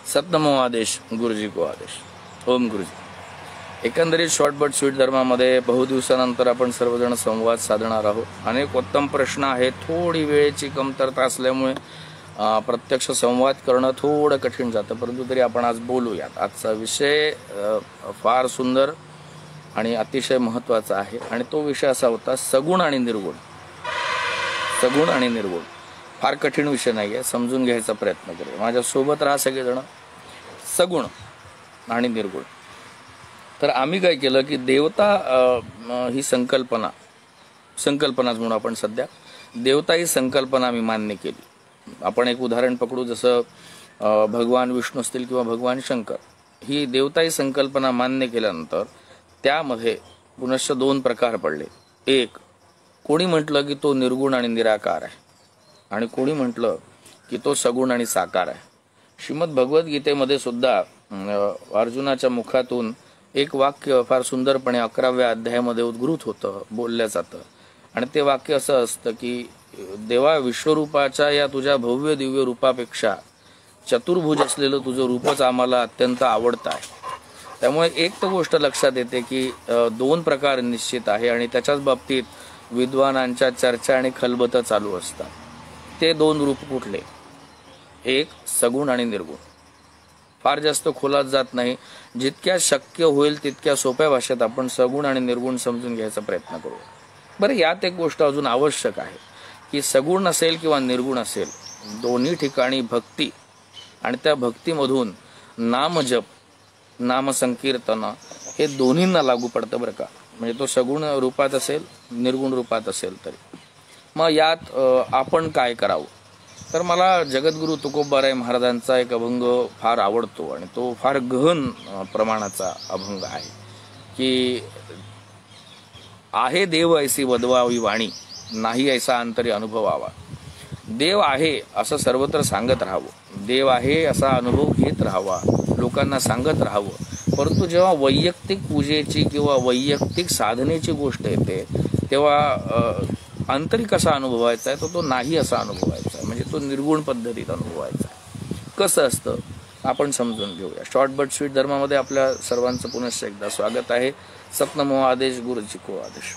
सतनमो आदेश गुरुजी को आदेश. ओम गुरुजी. एकंदरीत शॉर्ट बट स्वीट धर्मामध्ये बहुदिवसानंतर आपण सर्वजण संवाद साधणार आहोत. अनेक उत्तम प्रश्न आहेत. थोडी वेळेची कमतरता असल्यामुळे प्रत्यक्ष संवाद करणं थोडं कठीण जातं, परंतु तरी आपण आज बोलूयात. आजचा विषय फार सुंदर आणि अतिशय महत्त्वाचा आहे आणि तो विषय असा होता सगुण आणि निर्गुण. सगुण आणि निर्गुण फार कठीण विषय नाही आहे, समजून घ्यायचा प्रयत्न करूया. माझ्यासोबत राहा सगळेजण. सगुण आणि निर्गुण. तर आम्ही काय केलं की देवता ही संकल्पनाच म्हणून आपण सध्या देवता ही संकल्पना आम्ही मान्य केली. आपण एक उदाहरण पकडू, जसं भगवान विष्णू असतील किंवा भगवान शंकर, ही देवता ही संकल्पना मान्य केल्यानंतर त्यामध्ये पुनश्च दोन प्रकार पडले. एक, कोणी म्हटलं की तो निर्गुण आणि निराकार आहे आणि कोणी म्हटलं की तो सगुण आणि साकार आहे. श्रीमद भगवद्गीतेमध्ये सुद्धा अर्जुनाच्या मुखातून एक वाक्य फार सुंदरपणे 11व्या अध्यायामध्ये उद्गृत होतं, बोलल्या जातं आणि ते वाक्य असं असतं की देवा, विश्वरूपाच्या या तुझ्या भव्य दिव्य रूपापेक्षा चतुर्भुज असलेलं तुझं रूपच आम्हाला अत्यंत आवडतं आहे. त्यामुळे एक तर गोष्ट लक्षात येते की दोन प्रकार निश्चित आहे आणि त्याच्याच बाबतीत विद्वानांच्या चर्चा आणि खलबतं चालू असतात. ते दोन रूप कुठले? एक, सगुण आणि निर्गुण. फार जास्त खोलात जात नाही, जितक्या शक्य होईल तितक्या सोप्या भाषेत आपण सगुण आणि निर्गुण समजून घ्यायचा प्रयत्न करू. बरं, यात एक गोष्ट अजून आवश्यक आहे की सगुण असेल किंवा निर्गुण असेल, दोन्ही ठिकाणी भक्ती आणि त्या भक्तीमधून नामजप, नामसंकीर्तन हे दोन्हींना लागू पडतं बरं का. म्हणजे तो सगुण रूपात असेल, निर्गुण रूपात असेल तरी. मग यात आपण काय करावं? तर मला जगद्गुरु तुकोबाराय महाराजांचा एक अभंग फार आवडतो आणि तो फार गहन प्रमाणाचा अभंग आहे की आहे देव ऐसी वदवावी वाणी, नाही ऐसा अंतरी अनुभवावा. देव आहे असं सर्वत्र सांगत राहावं, देव आहे असा अनुभव घेत राहावा, लोकांना सांगत राहावं. परंतु जेव्हा वैयक्तिक पूजेची किंवा वैयक्तिक साधनेची गोष्ट येते तेव्हा आंतरिक कसा अनुभवायचा आहे तो नाही असा अनुभवायचा आहे, म्हणजे तो निर्गुण पद्धतीत अनुभवायचा आहे. कसं असतं आपण समजून घेऊया. शॉर्ट बट स्वीट धर्मामध्ये आपल्या सर्वांचं पुनश्च एकदा स्वागत आहे. सतनमो आदेश गुरुजी को आदेश.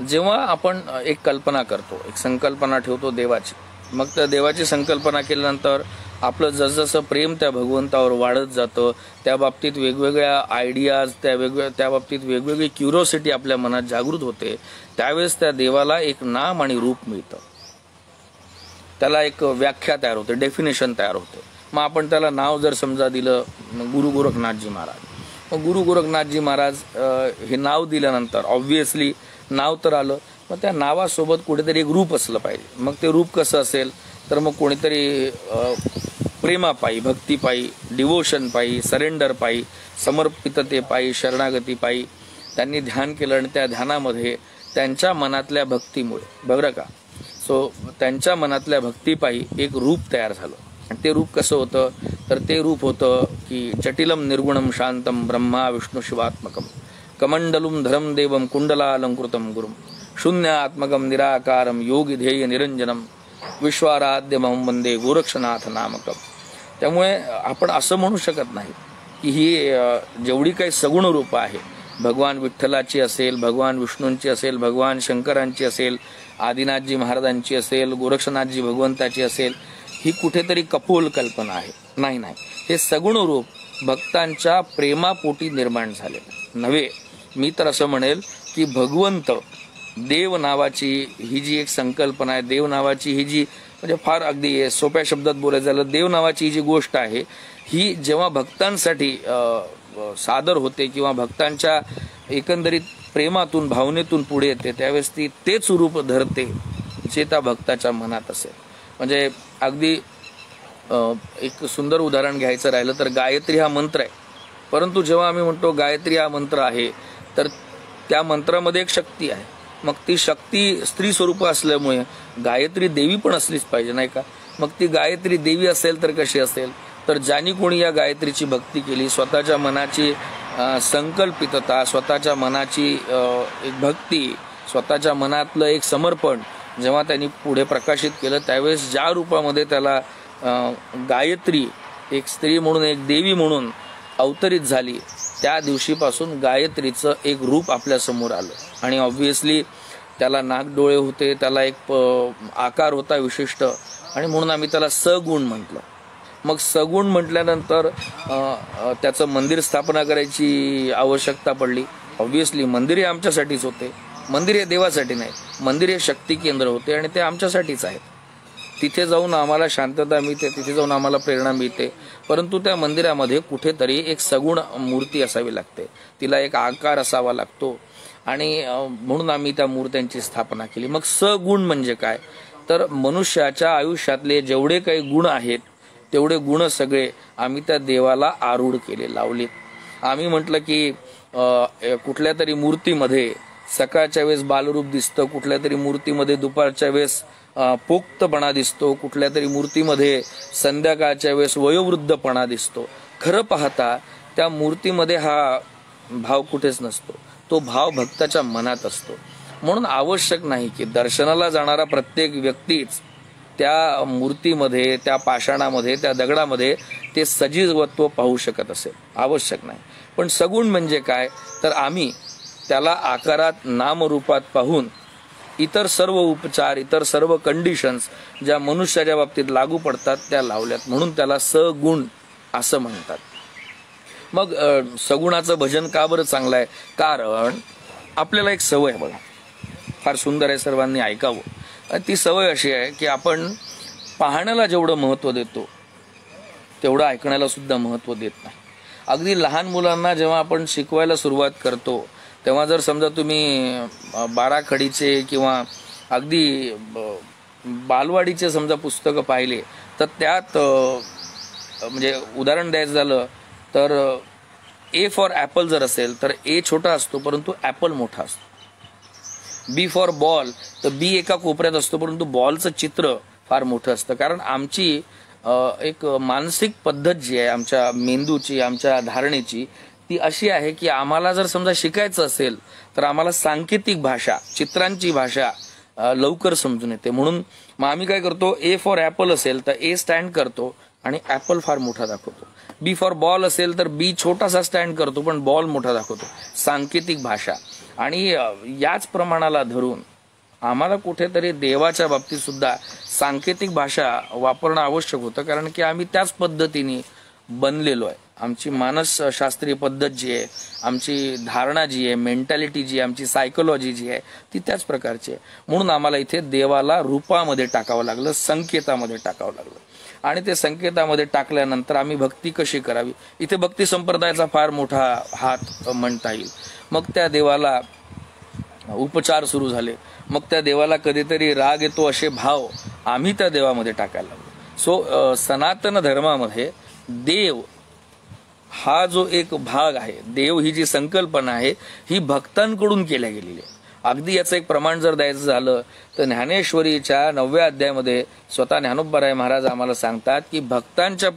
जेव्हा आपण एक कल्पना करतो, एक संकल्पना ठेवतो देवाची, मग त्या देवाची संकल्पना केल्यानंतर आपलं जसजसं प्रेम त्या भगवंतावर वाढत जातं, त्या बाबतीत वेगवेगळ्या आयडियाज, त्या बाबतीत वेगवेगळी क्युरिओसिटी आपल्या मनात जागृत होते. त्यावेळेस त्या देवाला एक नाम आणि रूप मिळतं, त्याला एक व्याख्या तयार होते, डेफिनेशन तयार होते. मग आपण त्याला नाव जर समजा दिलं गुरु गोरखनाथजी महाराज, मग गुरु गोरखनाथजी महाराज हे नाव दिल्यानंतर ऑब्व्हियसली नाव तर आलं, मग त्या नावासोबत कुठेतरी एक रूप असलं पाहिजे. मग ते रूप कसं असेल तर मग कोणीतरी प्रेमापायी, भक्तीपायी, डिवोशन पायी, सरेंडर पायी, समर्पिततेपायी, शरणागतीपायी त्यांनी ध्यान केलं आणि त्या ध्यानामध्ये त्यांच्या मनातल्या भक्तीमुळे, बघा का, त्यांच्या मनातल्या भक्तीपायी एक रूप तयार झालं. आणि ते रूप कसं होतं तर ते रूप होतं की जटिलम निर्गुणम शांतम ब्रह्मा विष्णू शिवात्मकम कमंडलुम धरम देवम कुंडलालंकृतम गुरुम शून्यात्मकम निराकारम योगी ध्येय निरंजनम विश्वाराध्यमं वंदे गोरक्षनाथ नामकम. त्यामुळे आपण असं म्हणू शकत नाही की ही जेवढी काही सगुण रूपं आहे, भगवान विठ्ठलाची असेल, भगवान विष्णूंची असेल, भगवान शंकरांची असेल, आदिनाथजी महाराजांची असेल, गोरक्षनाथजी भगवंताची असेल, ही कुठेतरी कपोल कल्पना आहे. नाही, हे सगुण रूप भक्तांच्या प्रेमापोटी निर्माण झाले नव्हे. मी तर असं म्हणेल की भगवंत, देव नावाची ही जी एक संकल्पना आहे, देव नावाची ही जी, म्हणजे फार अगदी सोप्या शब्दात बोलायचं झालं, देव नावाची ही जी गोष्ट आहे ही जेव्हा भक्तांसाठी सादर होते किंवा भक्तांच्या एकंदरीत प्रेमातून, भावनेतून पुढे येते, त्यावेळेस ती तेच रूप धरते जे त्या भक्ताच्या मनात असेल. म्हणजे अगदी एक सुंदर उदाहरण घ्यायचं राहिलं तर गायत्री हा मंत्र आहे, परंतु जेव्हा आम्ही म्हणतो गायत्री हा मंत्र आहे तर त्या मंत्रामध्ये एक शक्ती आहे. मग ती शक्ती स्त्री स्वरूप असल्यामुळे गायत्री देवी पण असलीच पाहिजे, नाही का. मग ती गायत्री देवी असेल तर कशी असेल तर ज्यांनी कोणी या गायत्रीची भक्ती केली, स्वतःच्या मनाची संकल्पितता, स्वतःच्या मनाची एक भक्ती, स्वतःच्या मनातलं एक समर्पण जेव्हा त्यांनी पुढे प्रकाशित केलं, त्यावेळेस ज्या रूपामध्ये त्याला गायत्री एक स्त्री म्हणून, एक देवी म्हणून अवतरित झाली, त्या दिवशीपासून गायत्रीचं एक रूप आपल्या समोर आलं. आणि ऑब्व्हियसली त्याला नागडोळे होते, त्याला एक आकार होता विशिष्ट, आणि म्हणून आम्ही त्याला सगुण म्हटलं. मग सगुण म्हटल्यानंतर त्याचं मंदिर स्थापना करायची आवश्यकता पडली. ऑब्व्हियसली मंदिर हे आमच्यासाठीच होते, मंदिर हे देवासाठी नाही, मंदिर हे शक्ती केंद्र होते आणि ते आमच्यासाठीच आहेत. तिथे जाऊन आम्हाला शांतता मिळते, तिथे जाऊन आम्हाला प्रेरणा मिळते. परंतु त्या मंदिरामध्ये कुठेतरी एक सगुण मूर्ती असावी लागते, तिला एक आकार असावा लागतो, आणि म्हणून आम्ही त्या मूर्त्यांची स्थापना केली. मग सगुण म्हणजे काय, तर मनुष्याच्या आयुष्यातले जेवढे काही गुण आहेत तेवढे गुण सगळे आम्ही त्या देवाला आरूढ केले, लावले. आम्ही म्हटलं की कुठल्या तरी मूर्तीमध्ये सकाळच्या वेळेस बालरूप दिसतं, कुठल्या तरी मूर्तीमध्ये दुपारच्या वेळेस पोक्तपणा दिसतो, कुठल्या तरी मूर्तीमध्ये संध्याकाळच्या वेळेस वयोवृद्धपणा दिसतो. खरं पाहता त्या मूर्तीमध्ये हा भाव कुठेच नसतो, तो भाव भक्ताच्या मनात असतो. म्हणून आवश्यक नाही की दर्शनाला जाणारा प्रत्येक व्यक्तीच त्या मूर्तीमध्ये, त्या पाषाणामध्ये, त्या दगडामध्ये ते सजीवत्व पाहू शकत असेल, आवश्यक नाही. पण सगुण म्हणजे काय, तर आम्ही त्याला आकारात, नामरूपात पाहून इतर सर्व उपचार, इतर सर्व कंडिशन्स ज्या मनुष्याच्या बाबतीत लागू पडतात त्या लावल्यात, म्हणून त्याला सगुण असं म्हणतात. मग सगुणाचं भजन का बरं चांगलं आहे, कारण आपल्याला एक सवय आहे बघा, फार सुंदर आहे, सर्वांनी ऐकावं. ती सवय अशी आहे की आपण पाहण्याला जेवढं महत्त्व देतो तेवढं ऐकण्याला सुद्धा महत्त्व देत नाही. अगदी लहान मुलांना जेव्हा आपण शिकवायला सुरुवात करतो तेव्हा जर समजा तुम्ही बाराखडीचे किंवा अगदी बालवाडीचे समजा पुस्तकं पाहिले तर त्यात म्हणजे उदाहरण द्यायचं झालं तर ए फॉर ॲपल जर असेल तर ए छोटा असतो परंतु ॲपल मोठा असतो. बी फॉर बॉल तर बी एका कोपऱ्यात असतो परंतु बॉलचं चित्र फार मोठं असतं. कारण आमची एक मानसिक पद्धत जी आहे आमच्या मेंदूची, आमच्या धारणेची, ती अशी आहे की आम्हाला जर समजा शिकायचं असेल तर आम्हाला सांकेतिक भाषा, चित्रांची भाषा लवकर समजून येते. म्हणून मग आम्ही काय करतो, ए फॉर ॲपल असेल तर ए स्टँड करतो आणि ॲपल फार मोठा दाखवतो. बी फॉर बॉल असेल तर बी छोटासा स्टँड करतो पण बॉल मोठा दाखवतो. सांकेतिक भाषा. आणि याच प्रमाणाला धरून आम्हाला कुठेतरी देवाच्या बाबतीत सुद्धा सांकेतिक भाषा वापरणं आवश्यक होतं, कारण की आम्ही त्याच पद्धतीने बनलेलो आहे. आमची मानसशास्त्रीय पद्धत जी आहे, आमची धारणा जी आहे, मेंटॅलिटी जी आहे, आमची सायकोलॉजी जी आहे ती त्याच प्रकारची आहे. म्हणून आम्हाला इथे देवाला रूपामध्ये टाकावं लागलं, संकेतामध्ये टाकावं लागलं. आणि ते संकेतामध्ये टाकल्यानंतर आम्ही भक्ती कशी करावी, इथे भक्ती संप्रदायाचा फार मोठा हात म्हणता येईल. मग त्या देवाला उपचार सुरू झाले, मग त्या देवाला कधीतरी राग येतो असे भाव आम्ही त्या देवामध्ये टाकायला लागलो. सो सनातन धर्मामध्ये देव हा जो एक भाग आहे, देव ही जी संकल्पना आहे ही भक्तांकडून केल्या गेलेली आहे. अगदी याचं एक प्रमाण जर द्यायचं झालं तर ज्ञानेश्वरीच्या 9व्या अध्यायामध्ये स्वतः ज्ञानोबाराय महाराज आम्हाला सांगतात की भक्तांच्या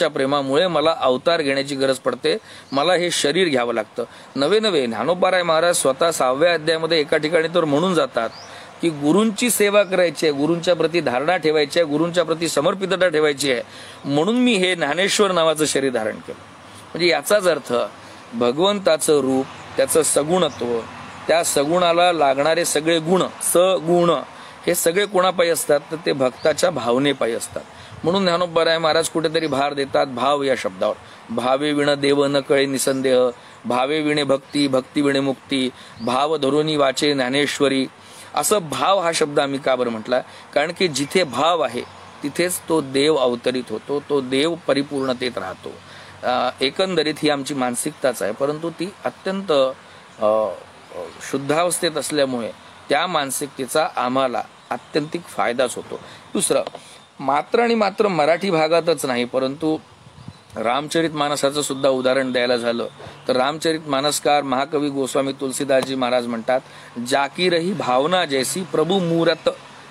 प्रेमामुळे मला अवतार घेण्याची गरज पडते, मला हे शरीर घ्यावं लागतं. नवे ज्ञानोबाराय महाराज स्वतः 6व्या अध्यायामध्ये एका ठिकाणी तर म्हणून जातात की गुरूंची सेवा करायची आहे, गुरूंच्या प्रती धारणा ठेवायची आहे, गुरूंच्या प्रती समर्पितता ठेवायची आहे, म्हणून मी हे ज्ञानेश्वर नावाचं शरीर धारण केलं. म्हणजे याचाच अर्थ भगवंताचं रूप, त्याचं सगुणत्व, त्या सगुणाला लागणारे सगळे गुण, सगुण हे सगळे कोणापायी असतात तर ते भक्ताच्या भावनेपायी असतात. म्हणून ज्ञानोबाराय महाराज कुठेतरी भार देतात भाव या शब्दावर. भावे विण देव न कळे निसंदेह, भावे विणे भक्ती, भक्ती विणे मुक्ती, भाव धरुनी वाचे ज्ञानेश्वरी. असं भाव हा शब्द आम्ही का बरं म्हटला, कारण की जिथे भाव आहे तिथेच तो देव अवतरित होतो, तो देव परिपूर्णतेत राहतो. एकंदरीत ही आमची मानसिकताच आहे, परंतु ती अत्यंत शुद्धावस्थेत असल्यामुळे त्या मानसिकतेचा आम्हाला आत्यंतिक फायदाच होतो. दुसरं, मात्र आणि मात्र मराठी भागातच नाही परंतु रामचरित मानसाचं सुद्धा उदाहरण द्यायला झालं तर रामचरित मानसकार महाकवी गोस्वामी तुलसीदासजी महाराज म्हणतात, जाकी रही भावना जैसी प्रभू मूरत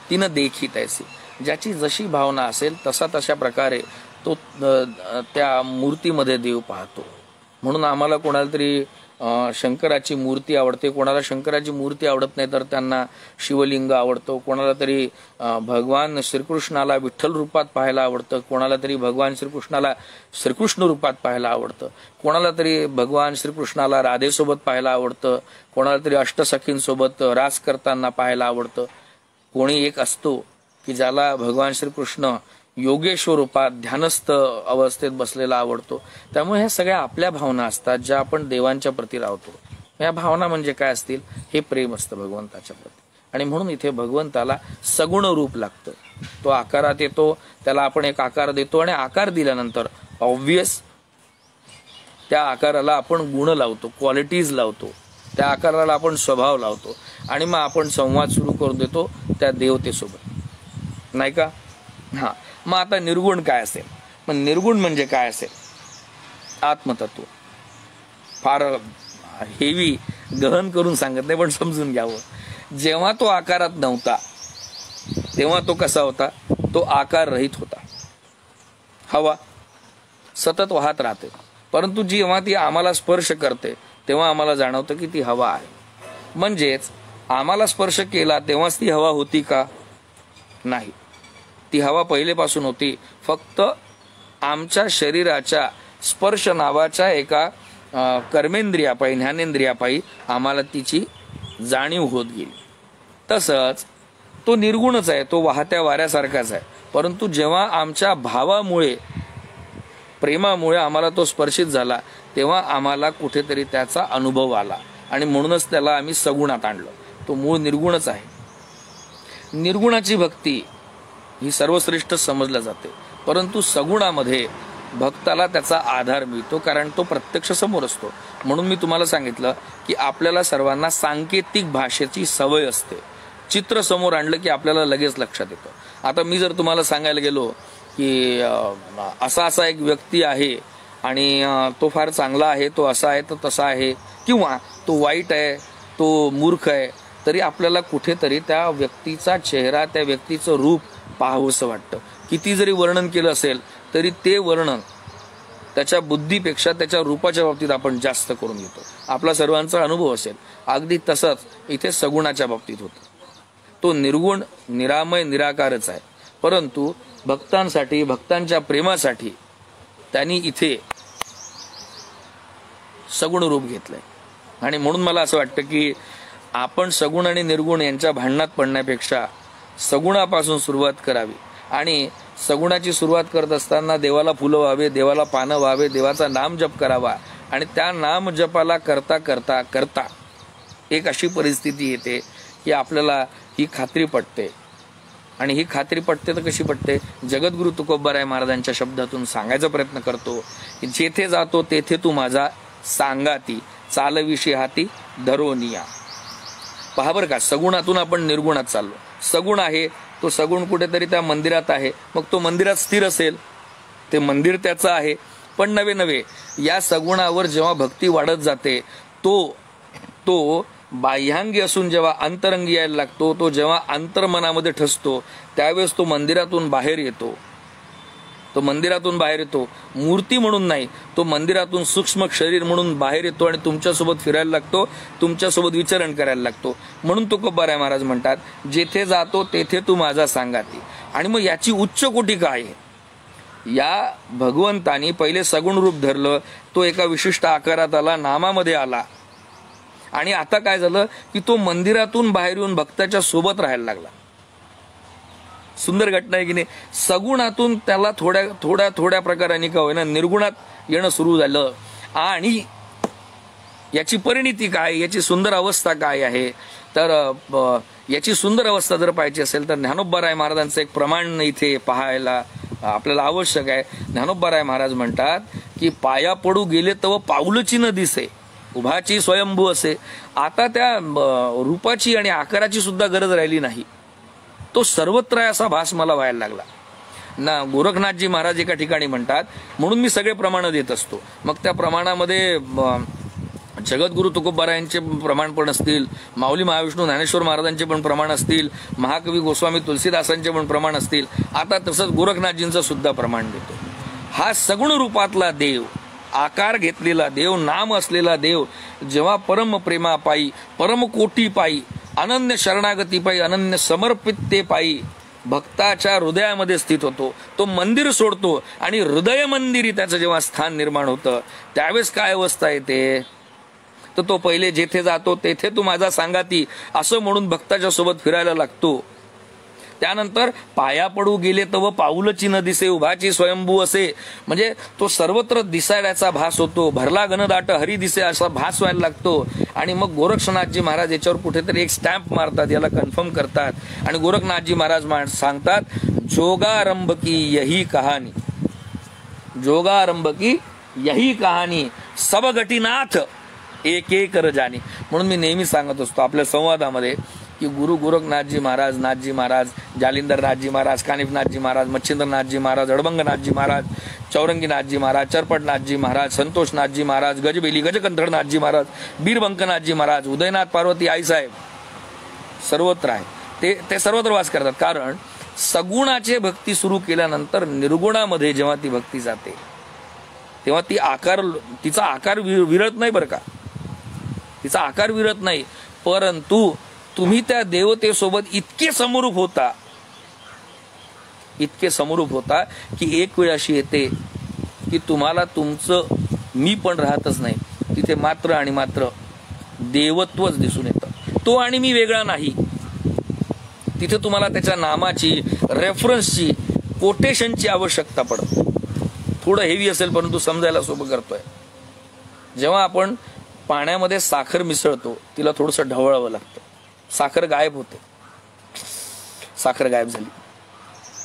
तिन देखी तैसी. ज्याची जशी भावना असेल तशा प्रकारे तो त्या मूर्तीमध्ये देव पाहतो. म्हणून आम्हाला कोणाला तरी शंकराची मूर्ती आवडते, कोणाला शंकराची मूर्ती आवडत नाही तर त्यांना शिवलिंग आवडतो, कोणाला तरी भगवान श्रीकृष्णाला विठ्ठल रूपात पाहायला आवडतं, कोणाला तरी भगवान श्रीकृष्णाला श्रीकृष्ण रूपात पाहायला आवडतं, कोणाला तरी भगवान श्रीकृष्णाला राधेसोबत पाहायला आवडतं, कोणाला तरी अष्टसखींसोबत रास करताना पाहायला आवडतं. कोणी एक असतो की ज्याला भगवान श्रीकृष्ण योगेश्वर रूपात ध्यानस्थ अवस्थेत बसलेला आवडतो. त्यामुळे ह्या सगळ्या आपल्या भावना असतात ज्या आपण देवांच्या प्रती लावतो. या भावना म्हणजे काय असतील? हे प्रेम असतं भगवंताच्या प्रती. आणि म्हणून इथे भगवंताला सगुण रूप लागतं. तो आकारात येतो, त्याला आपण एक आकार देतो आणि आकार दिल्यानंतर ऑब्व्हियस त्या आकाराला आपण गुण लावतो, क्वालिटीज लावतो, त्या आकाराला आपण स्वभाव लावतो आणि मग आपण संवाद सुरू करून देतो त्या देवतेसोबत, नाही का? हा, मग आता निर्गुण काय असेल? मग निर्गुण म्हणजे काय असेल? आत्मतत्व. फार हेवी गहन करून सांगत नाही, पण समजून घ्यावं. जेव्हा तो आकारात नव्हता तेव्हा तो कसा होता? तो आकार रहित होता. हवा सतत वाहत राहते, परंतु जेव्हा ती आम्हाला स्पर्श करते तेव्हा आम्हाला जाणवतं की ती हवा आहे. म्हणजेच आम्हाला स्पर्श केला तेव्हाच ती हवा होती का? नाही, ती हवा पहिलेपासून होती. फक्त आमच्या शरीराच्या स्पर्श नावाच्या एका कर्मेंद्रियापायी, ज्ञानेंद्रियापायी आम्हाला तिची जाणीव होत गेली. तसंच तो निर्गुणच आहे, तो वाहत्या वाऱ्यासारखाच आहे. परंतु जेव्हा आमच्या भावामुळे, प्रेमामुळे आम्हाला तो स्पर्शित झाला तेव्हा आम्हाला कुठेतरी त्याचा अनुभव आला आणि म्हणूनच त्याला आम्ही सगुणात आणलं. तो मूळ निर्गुणच आहे. निर्गुणाची भक्ती ही सर्वश्रेष्ठ समजल्या जाते, परंतु सगुणामध्ये भक्ताला त्याचा आधार मिळतो, कारण तो प्रत्यक्ष समोर असतो. म्हणून मी तुम्हाला सांगितलं की आपल्याला सर्वांना सांकेतिक भाषेची सवय असते. चित्र समोर आणलं की आपल्याला लगेच लक्षात येतं. आता मी जर तुम्हाला सांगायला गेलो की असा एक व्यक्ती आहे आणि तो फार चांगला आहे, तो असा आहे, तो तसा आहे, किंवा तो वाईट आहे, तो मूर्ख आहे, तरी आपल्याला कुठेतरी त्या व्यक्तीचा चेहरा, त्या व्यक्तीचं रूप पाहावंसं वाटतं. किती जरी वर्णन केलं असेल तरी ते वर्णन त्याच्या बुद्धीपेक्षा त्याच्या रूपाच्या बाबतीत आपण जास्त करून घेतो. आपला सर्वांचा अनुभव असेल. अगदी तसंच इथे सगुणाच्या बाबतीत होतं. तो निर्गुण, निरामय, निराकारच आहे, परंतु भक्तांसाठी, भक्तांच्या प्रेमासाठी त्यांनी इथे सगुण रूप घेतलंय. आणि म्हणून मला असं वाटतं की आपण सगुण आणि निर्गुण यांच्या भांडणात पडण्यापेक्षा सगुणापासून सुरुवात करावी. आणि सगुणाची सुरुवात करत असताना देवाला फुलं व्हावे, देवाला पानं व्हावे, देवाचा नाम जप करावा. आणि त्या नाम जपाला करता करता करता एक अशी परिस्थिती येते की आपल्याला ही खात्री पटते. आणि ही खात्री पटते तर कशी पटते? जगद्गुरु तुकोबाराय महाराजांच्या शब्दातून सांगायचा प्रयत्न करतो की जेथे जातो तेथे तू माझा सांगाती, चालविषयी हाती धरोनिया. पहा बरं का, सगुणातून आपण निर्गुणात चाललो. सगुण आहे, तो सगुण कुठेतरी त्या मंदिरात आहे, मग तो मंदिरात स्थिर असेल, ते मंदिर त्याचं आहे. पण नवे या सगुणावर जेव्हा भक्ती वाढत जाते, तो बाह्यांगी असून जेव्हा अंतरंगी यायला लागतो, तो जेव्हा अंतर्मनामध्ये ठसतो, त्यावेळेस तो मंदिरातून बाहेर येतो. तो मंदिरातून बाहेर येतो, मूर्ती म्हणून नाही, तो मंदिरातून सूक्ष्म शरीर म्हणून बाहेर येतो आणि तुमच्यासोबत फिरायला लागतो, तुमच्यासोबत विचरण करायला लागतो. म्हणून तुकोबाराय महाराज म्हणतात, जेथे जातो तेथे तू माझा सांगाती. आणि मग याची उच्च कोटी काय आहे? या भगवंतानी पहिले सगुण रूप धरलं, तो एका विशिष्ट आकारात आला, नामामध्ये आला. आणि आता काय झालं की तो मंदिरातून बाहेर येऊन भक्ताच्या सोबत राहायला लागला. सुंदर घटना आहे की नाही? सगुणातून त्याला थोड्या प्रकाराने का होईना निर्गुणात येणं सुरू झालं. आणि याची परिणिती काय, याची सुंदर अवस्था काय आहे? तर याची सुंदर अवस्था जर पाहायची असेल तर ज्ञानोबाराय महाराजांचं एक प्रमाण इथे पाहायला आपल्याला आवश्यक आहे. ज्ञानोबाराय महाराज म्हणतात की पाया पडू गेले तव पाऊलची न दिसे, उभाची स्वयंभू असे. आता त्या रूपाची आणि आकाराची सुद्धा गरज राहिली नाही. तो सर्वत्र असा भास मला व्हायला लागला ना. गोरखनाथजी महाराज एका ठिकाणी म्हणतात, म्हणून मी सगळे प्रमाण देत असतो. मग त्या प्रमाणामध्ये जगद्गुरु तुकोबारायांचे प्रमाण पण असतील, माऊली महाविष्णू ज्ञानेश्वर महाराजांचे पण प्रमाण असतील, महाकवी गोस्वामी तुलसीदासांचे पण प्रमाण असतील. आता तसंच गोरखनाथजींचं सुद्धा प्रमाण देतो. हा सगुण रूपातला देव आकार घेतलेला देव, नाम असलेला देव जेव्हा परम प्रेमा पायी, परम कोटी पायी, अनन्य शरणागती पायी, अनन्य समर्पितते पायी भक्ताच्या हृदयामध्ये स्थित होतो, तो मंदिर सोडतो आणि हृदय मंदिरी त्याचं जेव्हा स्थान निर्माण होतं त्यावेळेस काय अवस्था येते, तर तो पहिले जेथे जातो तेथे तू माझा सांगाती असं म्हणून भक्ताच्या सोबत फिरायला लागतो. त्यानंतर पाया पडू गेले तव पाऊलची न दिसे, उभाची स्वयंभू असे, म्हणजे तो सर्वत्र दिसायचा भास होतो. भरला घनदाट हरी दिसे असा भास व्हायला लागतो. आणि मग गोरक्षनाथजी महाराज याच्यावर कुठेतरी एक स्टॅम्प मारतात, याला कन्फर्म करतात आणि गोरखनाथजी महाराज सांगतात, जोगारंभ की यही कहाणी, जोगारंभ की यही कहाणी, सब गटीनाथ एक एक कर जाणी. म्हणून मी नेहमी सांगत असतो आपल्या संवादामध्ये की गुरु गोरखनाथजी महाराज, नाथजी महाराज, जालिंदरनाथजी महाराज, कानिफनाथजी महाराज, मच्छिंद्रनाथजी महाराज, अडबंगनाथजी महाराज, चौरंगीनाथजी महाराज, चरपटनाथजी महाराज, संतोषनाथजी महाराज, गजबेली गजकंठनाथजी महाराज, बीरबंकनाथजी महाराज, उदयनाथ पार्वती आईसाहेब सर्वत्र आहे. ते सर्वत्र वास करतात. कारण सगुणाचे भक्ती सुरू केल्यानंतर निर्गुणामध्ये जेव्हा ती भक्ती जाते तेव्हा तिचा आकार विरत नाही बरं का, तिचा आकार विरत नाही, परंतु तुम्ही त्या देवतेसोबत इतके समरूप होता की एक वेळ अशी येते की तुम्हाला तुमचं मी पण राहतच नाही, तिथे मात्र आणि मात्र देवत्वच दिसून येतं. तो आणि मी वेगळा नाही. तिथे तुम्हाला त्याच्या नामाची, रेफरन्सची, कोटेशनची आवश्यकता पडते. थोडं हेवी असेल परंतु समजायला सोपं करतोय. जेव्हा आपण पाण्यामध्ये साखर मिसळतो तिला थोडंसं ढवळावं लागतं, साखर गायब होते, साखर गायब झाली.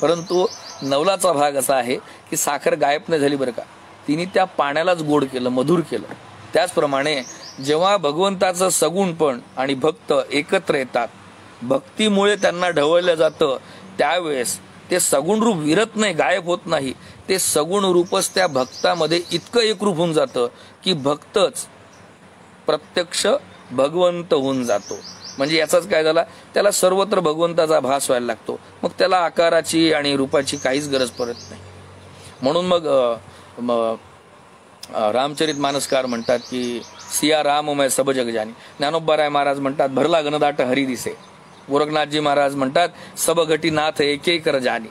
परंतु नवलाचा भाग असा आहे की साखर गायब नाही झाली बरं का, तिने त्या पाण्यालाच गोड केलं, मधुर केलं. त्याचप्रमाणे जेव्हा भगवंताचं सगुणपण आणि भक्त एकत्र येतात, भक्तीमुळे त्यांना ढवळलं जातं, त्यावेळेस ते सगुण रूप विरत नाही, गायब होत नाही. ते सगुण रूपच त्या भक्तामध्ये इतकं एकरूप होऊन जातं की भक्तच प्रत्यक्ष भगवंत होऊन जातो. म्हणजे याचाच काय झाला, त्याला सर्वत्र भगवंताचा भास व्हायला लागतो. मग त्याला आकाराची आणि रूपाची काहीच गरज पडत नाही. म्हणून मग रामचरित मानसकार म्हणतात की सिया राममय सब जग जानी. ज्ञानोबाराय महाराज म्हणतात भरला घनदाट हरी दिसे. गोरखनाथजी महाराज म्हणतात सब घटी नाथ एक एक कर जानी.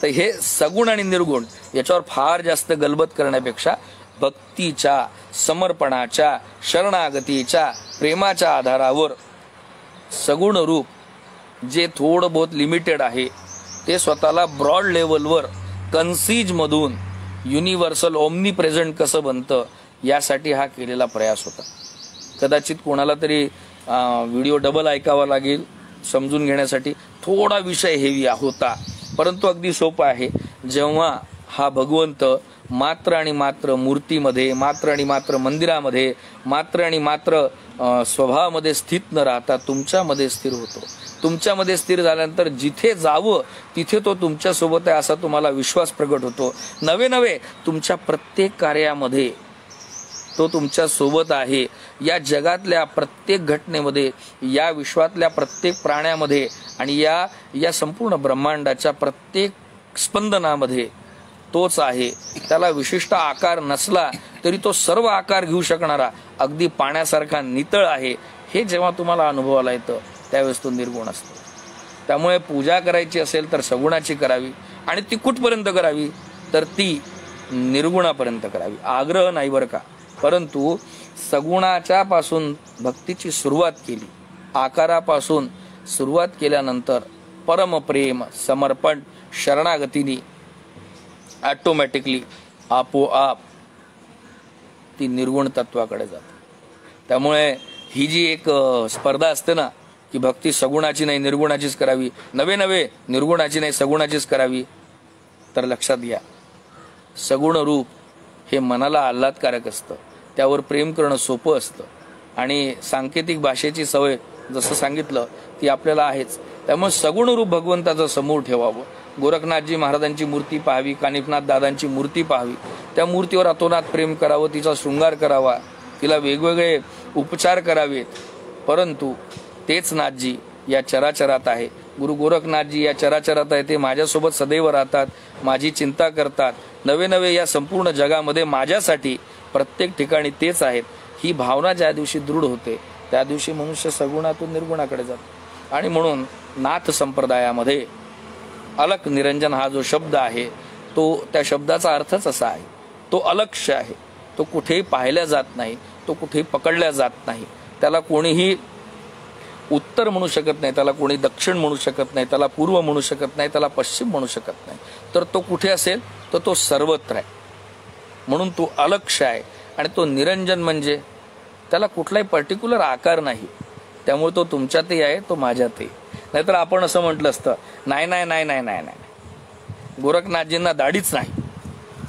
तर हे सगुण आणि निर्गुण याच्यावर फार जास्त गलबत करण्यापेक्षा भक्तीच्या, समर्पणाच्या, शरणागतीच्या, प्रेमाच्या आधारावर सगुण रूप जे थोडं बहुत लिमिटेड आहे ते स्वतःला ब्रॉड लेवलवर कन्सीज मधून युनिव्हर्सल ओमनी प्रेझेंट कसं बनतं यासाठी हा केलेला प्रयास होता. कदाचित कोणाला तरी व्हिडिओ डबल ऐकावा लागेल समजून घेण्यासाठी. थोडा विषय हेवी होता परंतु अगदी सोपा आहे. जेव्हा हा भगवंत मात्र आणि मात्र मूर्तीमध्ये, मात्र आणि मात्र मंदिरामध्ये, मात्र आणि मात्र स्वभावामध्ये स्थित न राहता तुमच्यामध्ये स्थिर होतो. तुमच्यामध्ये स्थिर झाल्यानंतर जिथे जावं तिथे तो तुमच्यासोबत आहे असा तुम्हाला विश्वास प्रगट होतो. नवे तुमच्या प्रत्येक कार्यामध्ये तो तुमच्या सोबत आहे. या जगातल्या प्रत्येक घटनेमध्ये, या विश्वातल्या प्रत्येक प्राण्यामध्ये आणि या संपूर्ण ब्रह्मांडाच्या प्रत्येक स्पंदनामध्ये तोच आहे. त्याला विशिष्ट आकार नसला तरी तो सर्व आकार घेऊ शकणारा अगदी पाण्यासारखा नितळ आहे. हे जेव्हा तुम्हाला अनुभवाला येतं त्यावेळेस तो निर्गुण असतो. त्यामुळे पूजा करायची असेल तर सगुणाची करावी आणि ती कुठपर्यंत करावी तर ती निर्गुणापर्यंत करावी. आग्रह नाही बरं का, परंतु सगुणाच्या पासून भक्तीची सुरुवात केली, आकारापासून सुरुवात केल्यानंतर परमप्रेम, समर्पण, शरणागतीनी ऑटोमॅटिकली आपोआप ती निर्गुण तत्वाकडे जाते. त्यामुळे ही जी एक स्पर्धा असते ना की भक्ती सगुणाची नाही निर्गुणाचीच करावी, नवे निर्गुणाची नाही सगुणाचीच करावी, तर लक्षात घ्या सगुण रूप हे मनाला आल्हादकारक असतं, त्यावर प्रेम करणं सोपं असतं आणि सांकेतिक भाषेची सवय जसं सांगितलं ती आपल्याला आहेच. त्यामुळे सगुण रूप भगवंताचं समोर ठेवावं. गोरखनाथजी महाराजांची मूर्ती पाहावी, कानिफनाथ दादांची मूर्ती पाहावी, त्या मूर्तीवर अतोनात प्रेम करावं, तिचा शृंगार करावा, तिला वेगवेगळे उपचार करावेत. परंतु तेच नाथजी या चराचरात आहे. गुरु गोरखनाथजी या चराचरात आहे, ते माझ्यासोबत सदैव राहतात माझी चिंता करतात, नवे नवे या संपूर्ण जगामध्ये माझ्यासाठी प्रत्येक ठिकाणी तेच आहेत, ही भावना ज्या दिवशी दृढ होते त्या दिवशी मनुष्य सगुणातून निर्गुणाकडे जातो. आणि म्हणून नाथ संप्रदायामध्ये अलख निरंजन हा जो शब्द आहे तो त्या शब्दाचा अर्थच असा आहे, तो अलक्ष्य आहे, तो कुठेही पाहिल्या जात नाही, तो कुठेही पकडल्या जात नाही. त्याला कोणीही उत्तर म्हणू शकत नाही, त्याला कोणी दक्षिण म्हणू शकत नाही, त्याला पूर्व म्हणू शकत नाही, त्याला पश्चिम म्हणू शकत नाही. तर तो कुठे असेल तर तो सर्वत्र आहे. म्हणून तो अलक्ष्य आहे. आणि तो निरंजन म्हणजे त्याला कुठलाही पर्टिक्युलर आकार नाही. त्यामुळे तो तुमच्यातही आहे, तो माझ्यातही. नाहीतर आपण असं म्हटलं असतं, नाही नाही नाही नाही नाही नाही, गोरखनाथजींना दाढीच नाही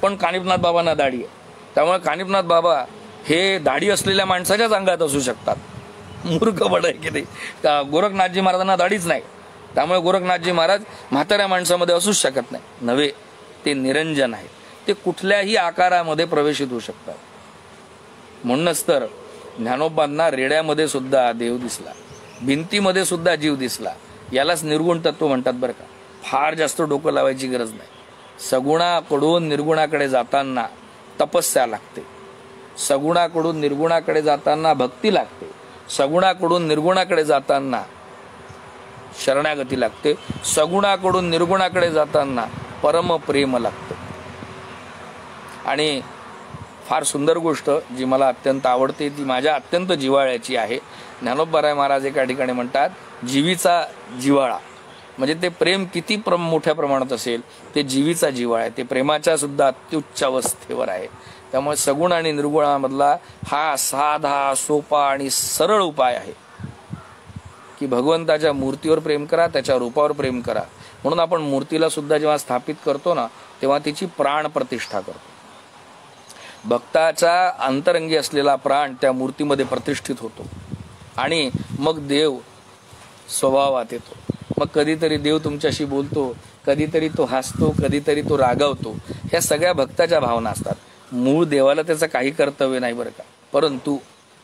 पण कानिफनाथ बाबांना दाढी आहे, त्यामुळे कानिफनाथ बाबा हे दाढी असलेल्या माणसाच्याच अंगात असू शकतात. मूर्खपण आहे की नाही. गोरखनाथजी महाराजांना दाढीच नाही, त्यामुळे गोरखनाथजी महाराज म्हाताऱ्या माणसामध्ये असूच शकत नाही. नव्हे, ते निरंजन आहे, ते कुठल्याही आकारामध्ये प्रवेशित होऊ शकतात. म्हणूनच तर ज्ञानोबांना रेड्यामध्ये सुद्धा देव दिसला, भिंतीमध्ये सुद्धा जीव दिसला. यालाच निर्गुण तत्व म्हणतात बरं का. फार जास्त डोकं लावायची गरज नाही. सगुणाकडून निर्गुणाकडे जाताना तपस्या लागते, सगुणाकडून निर्गुणाकडे जाताना भक्ती लागते, सगुणाकडून निर्गुणाकडे जाताना शरणागती लागते, सगुणाकडून निर्गुणाकडे जाताना परम प्रेम लागतं. आणि फार सुंदर गोष्ट जी मला अत्यंत आवडते, ती माझ्या अत्यंत जिव्हाळ्याची आहे. ज्ञानोबराय महाराज एका ठिकाणी म्हणतात, जीवीचा जिव्हाळा म्हणजे ते प्रेम किती मोठ्या प्रमाणात असेल, ते जीवीचा जिव्हाळा आहे, ते प्रेमाच्या सुद्धा अत्युच्च अवस्थेवर आहे. त्यामुळे सगुण आणि निर्गुणामधला हा साधा, सोपा आणि सरळ उपाय आहे की भगवंताच्या मूर्तीवर प्रेम करा, त्याच्या रूपावर प्रेम करा. म्हणून आपण मूर्तीला सुद्धा जेव्हा स्थापित करतो ना, तेव्हा तिची प्राण प्रतिष्ठा करतो. भक्ताचा अंतरंगी असलेला प्राण त्या मूर्तीमध्ये प्रतिष्ठित होतो आणि मग देव स्वभावात येतो. मग कधीतरी देव तुमच्याशी बोलतो, कधीतरी तो हसतो, कधीतरी तो रागावतो. ह्या सगळ्या भक्ताच्या भावना असतात. मूळ देवाला त्याचं काही कर्तव्य नाही बरं का, परंतु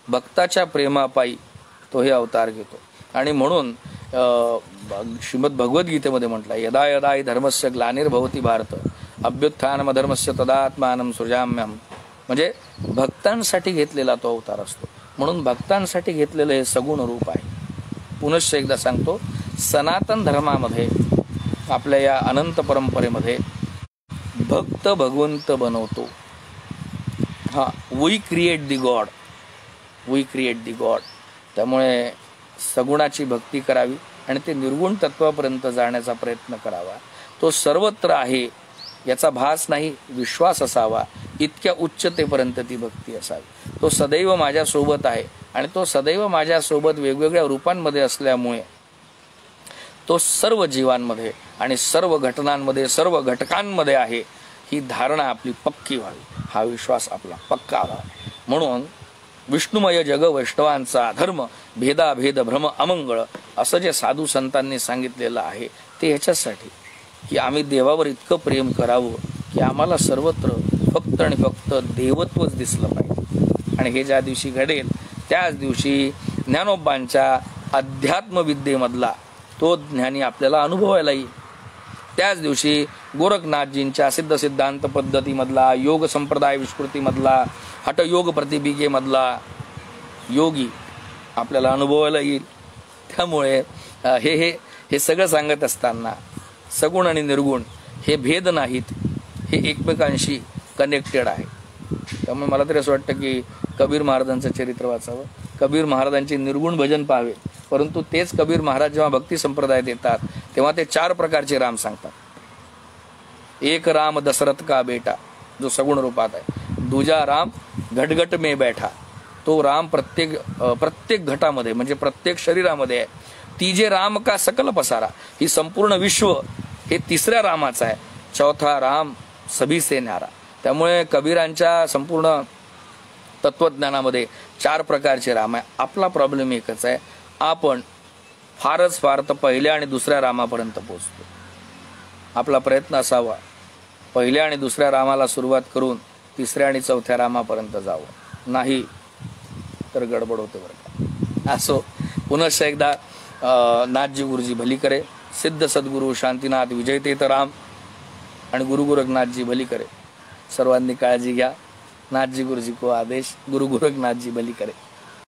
भक्ताच्या प्रेमापायी तो हे अवतार घेतो. आणि म्हणून श्रीमद भगवद्गीतेमध्ये म्हटलं, यदा यदा हि धर्मस्य ग्लानिर्भवति भारत अभ्युत्थानमधर्मस्य तदात्मानं सृजाम्यहम्. म्हणजे भक्तांसाठी घेतलेला तो अवतार असतो. म्हणून भक्तांसाठी घेतलेलं हे सगुण रूप आहे. पुनश्च एकदा सांगतो, सनातन धर्मामध्ये आपल्या या अनंत परंपरेमध्ये भक्त भगवंत बनवतो. We create the God, we create the God. त्यामुळे सगुणाची भक्ती करावी आणि ते निर्गुण तत्वापर्यंत जाण्याचा प्रयत्न करावा. तो सर्वत्र आहे याचा भास नाही, विश्वास असावा. इतक्या उच्चतेपर्यंत ती भक्ती असावी. तो सदैव माझ्यासोबत आहे आणि तो सदैव माझ्यासोबत वेगवेगळ्या रूपांमध्ये असल्यामुळे तो सर्व जीवांमध्ये आणि सर्व घटनांमध्ये, सर्व घटकांमध्ये आहे, ही धारणा आपली पक्की व्हावी, हा विश्वास आपला पक्का व्हावा. म्हणून विष्णुमय जग वैष्णवांचा धर्म, भेदाभेद भ्रम अमंगळ असं जे साधू संतांनी सांगितलेलं आहे, ते ह्याच्यासाठी की आम्ही देवावर इतकं प्रेम करावं की आम्हाला सर्वत्र फक्त आणि फक्त देवत्वच दिसलं पाहिजे. आणि हे ज्या दिवशी घडेल त्याच दिवशी ज्ञानोबांच्या अध्यात्मविद्येमधला तो ज्ञानी आपल्याला अनुभवायला येईल. त्याच दिवशी गोरखनाथजींच्या सिद्ध सिद्धांत पद्धतीमधला, योग संप्रदाय विस्कृतीमधला, हठयोग प्रतिभिकेमधला योगी आपल्याला अनुभवायला येईल. त्यामुळे हे सगळं सांगत असताना सगुण आणि निर्गुण हे भेद नाहीत, हे एकमेकांशी कनेक्टेड आहे. त्यामुळे मला तरी असं वाटतं की कबीर महाराजांचं चरित्र वाचावं, कबीर महाराजांचे निर्गुण भजन पाहावे. परंतु तेच कबीर महाराज जेव्हा भक्ती संप्रदायात येतात तेव्हा ते 4 प्रकारचे राम सांगतात. एक राम दशरथ का बेटा जो सगुण रूपात आहे, दूजा राम घटघट में बैठा, तो राम प्रत्येक घटामध्ये म्हणजे प्रत्येक शरीरामध्ये आहे. तीजे राम का सकल पसारा, ही संपूर्ण विश्व हे तिसऱ्या रामाचं आहे. चौथा राम सभी से न्यारा. त्यामुळे कबीरांच्या संपूर्ण तत्वज्ञानामध्ये 4 प्रकारचे राम आहे. आपला प्रॉब्लेम एकच आहे, आपण फारच फार तर पहिल्या आणि दुसऱ्या रामापर्यंत पोहोचतो. आपला प्रयत्न असावा पहिल्या आणि दुसऱ्या रामाला सुरुवात करून तिसऱ्या आणि चौथ्या रामापर्यंत जावं, नाही तर गडबड होते बरं का. असो, पुनश्च एकदा नाथजी गुरुजी भली करे. सिद्ध सद्गुरु शांतीनाथ विजय तीर्थ राम आणि गुरु गोरखनाथजी भली करे. सर्वांनी काळजी घ्या. नाथजी गुरुजी को आदेश, गुरु गोरखनाथजी भली करे.